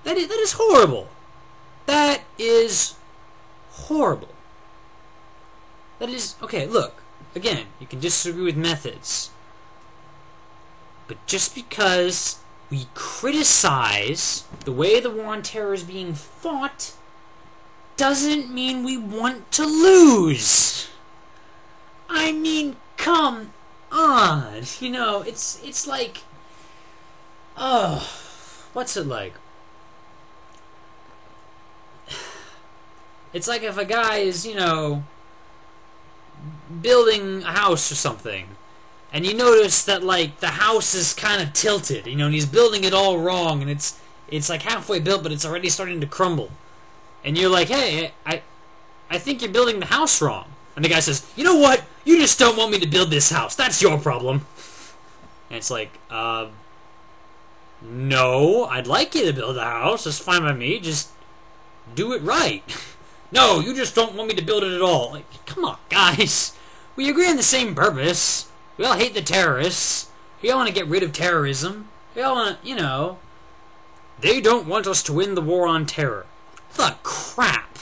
That is horrible. That is horrible. That is... Okay, look. Again, you can disagree with methods. But just because we criticize the way the war on terror is being fought doesn't mean we want to lose. I mean, come on. You know, it's like... Oh, what's it like? It's like if a guy is, you know, building a house or something, and you notice that, like, the house is kind of tilted, you know, and he's building it all wrong, and it's like halfway built, but it's already starting to crumble. And you're like, hey, I think you're building the house wrong. And the guy says, you know what? You just don't want me to build this house. That's your problem. And it's like, no, I'd like you to build a house. That's fine by me. Just do it right. No, you just don't want me to build it at all. Like, come on, guys. We agree on the same purpose. We all hate the terrorists. We all want to get rid of terrorism. We all want to, you know... They don't want us to win the war on terror. The crap.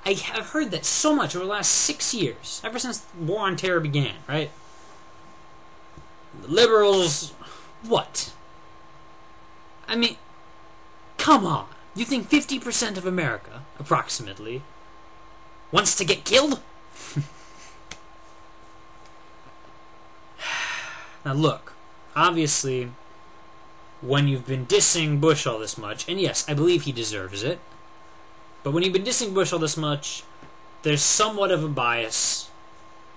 I have heard that so much over the last 6 years. Ever since the war on terror began, right? The liberals... What? I mean... Come on. You think 50% of America, approximately, wants to get killed? Now look, obviously, when you've been dissing Bush all this much, and yes, I believe he deserves it, but when you've been dissing Bush all this much, there's somewhat of a bias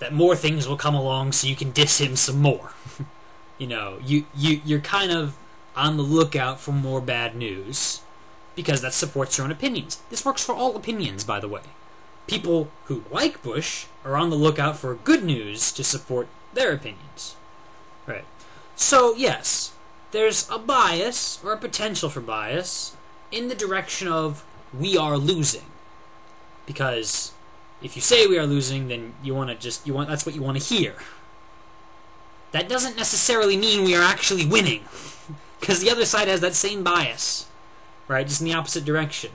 that more things will come along so you can diss him some more. You know, you're kind of on the lookout for more bad news, because that supports your own opinions. This works for all opinions, by the way. People who like Bush are on the lookout for good news to support their opinions. Right. So, yes, there's a bias, or a potential for bias, in the direction of we are losing. Because if you say we are losing, then that's what you want to hear. That doesn't necessarily mean we are actually winning. Because the other side has that same bias. Right? Just in the opposite direction.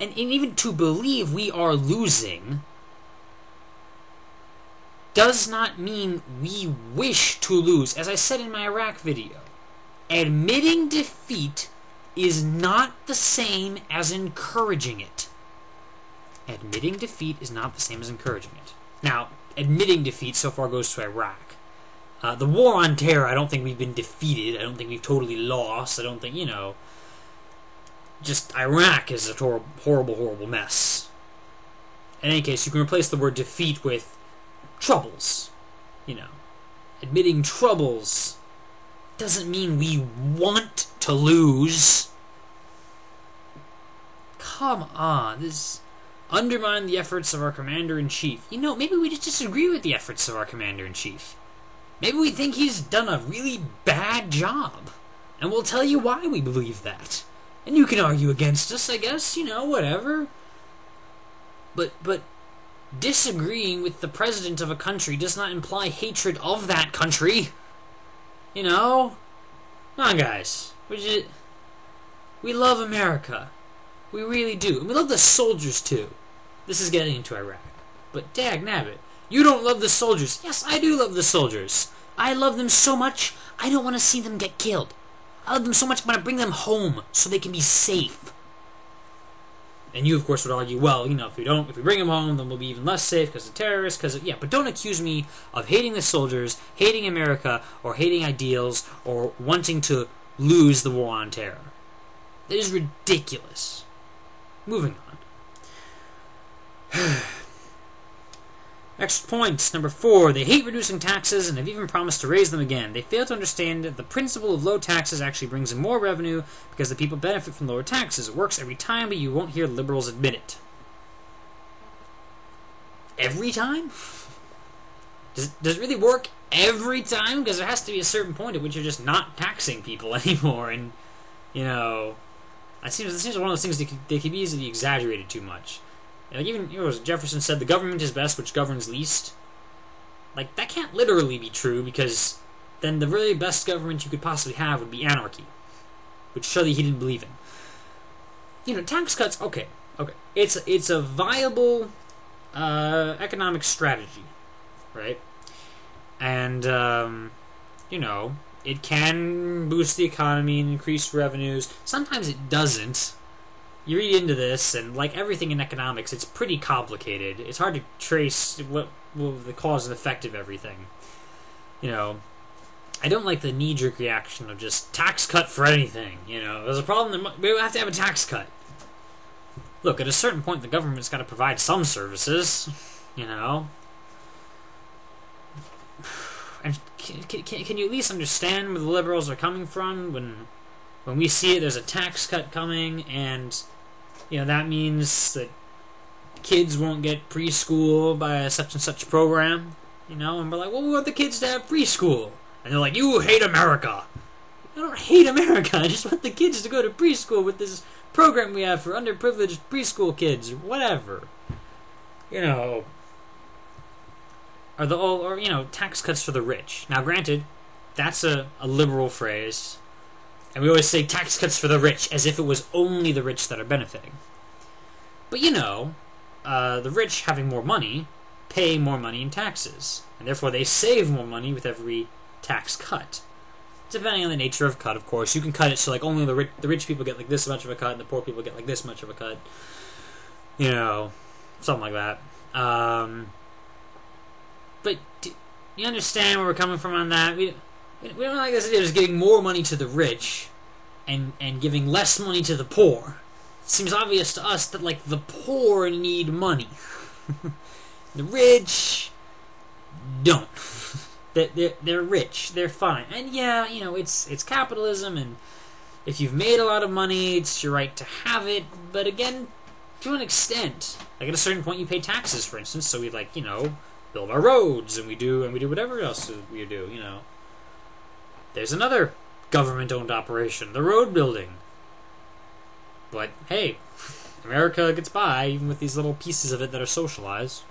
And even to believe we are losing does not mean we wish to lose. As I said in my Iraq video, admitting defeat is not the same as encouraging it. Admitting defeat is not the same as encouraging it. Now, admitting defeat so far goes to Iraq. The war on terror, I don't think we've been defeated. I don't think we've totally lost. I don't think, you know... Just Iraq is a horrible, horrible mess. In any case, you can replace the word defeat with troubles. You know, admitting troubles doesn't mean we want to lose. Come on, this undermine the efforts of our commander-in-chief. You know, maybe we just disagree with the efforts of our commander-in-chief. Maybe we think he's done a really bad job, and we'll tell you why we believe that. And you can argue against us, I guess, you know, whatever. But disagreeing with the president of a country does not imply hatred of that country. You know? Come on, guys. We love America. We really do. And we love the soldiers, too. This is getting into Iraq. But dagnabbit, you don't love the soldiers. Yes, I do love the soldiers. I love them so much, I don't want to see them get killed. I love them so much, I want to bring them home so they can be safe. And you, of course, would argue, well, you know, if we bring them home, then we'll be even less safe because of terrorists, yeah, but don't accuse me of hating the soldiers, hating America, or hating ideals, or wanting to lose the war on terror. That is ridiculous. Moving on. Next point, number 4. They hate reducing taxes and have even promised to raise them again. They fail to understand that the principle of low taxes actually brings in more revenue because the people benefit from lower taxes. It works every time, but you won't hear liberals admit it. Every time? Does it really work every time? Because there has to be a certain point at which you're just not taxing people anymore, and, you know, it seems one of those things that can be easily exaggerated too much. Like even, you know, as Jefferson said, the government is best which governs least. Like, that can't literally be true, because then the really best government you could possibly have would be anarchy. which show that he didn't believe in. You know, tax cuts, okay. It's a viable economic strategy, right? And, you know, it can boost the economy and increase revenues. Sometimes it doesn't. You read into this, and like everything in economics, it's pretty complicated. It's hard to trace what the cause and effect of everything. You know, I don't like the knee-jerk reaction of just tax cut for anything. You know, there's a problem, we have to have a tax cut. Look, at a certain point, the government's got to provide some services. You know. And can you at least understand where the liberals are coming from when we see it? There's a tax cut coming, and you know that means that kids won't get preschool by a such and such program. You know, and we're like, well, we want the kids to have preschool, and they're like, you hate America. I don't hate America. I just want the kids to go to preschool with this program we have for underprivileged preschool kids, or whatever. You know. Or you know, tax cuts for the rich. Now, granted, that's a liberal phrase, and we always say tax cuts for the rich as if it was only the rich that are benefiting. But you know, the rich having more money pay more money in taxes, and therefore they save more money with every tax cut. Depending on the nature of cut, of course, you can cut it so like only the rich people get like this much of a cut, and the poor people get like this much of a cut. You know, something like that. But you understand where we're coming from on that? We don't like this idea of just giving more money to the rich and giving less money to the poor. It seems obvious to us that, like, the poor need money. The rich don't. They're rich. They're fine. And yeah, you know, it's capitalism, and if you've made a lot of money, it's your right to have it. But again, to an extent. Like, at a certain point, you pay taxes, for instance, so we, like, you know, build our roads, and we do whatever else we do, you know. There's another government-owned operation, the road building. But, hey, America gets by, even with these little pieces of it that are socialized.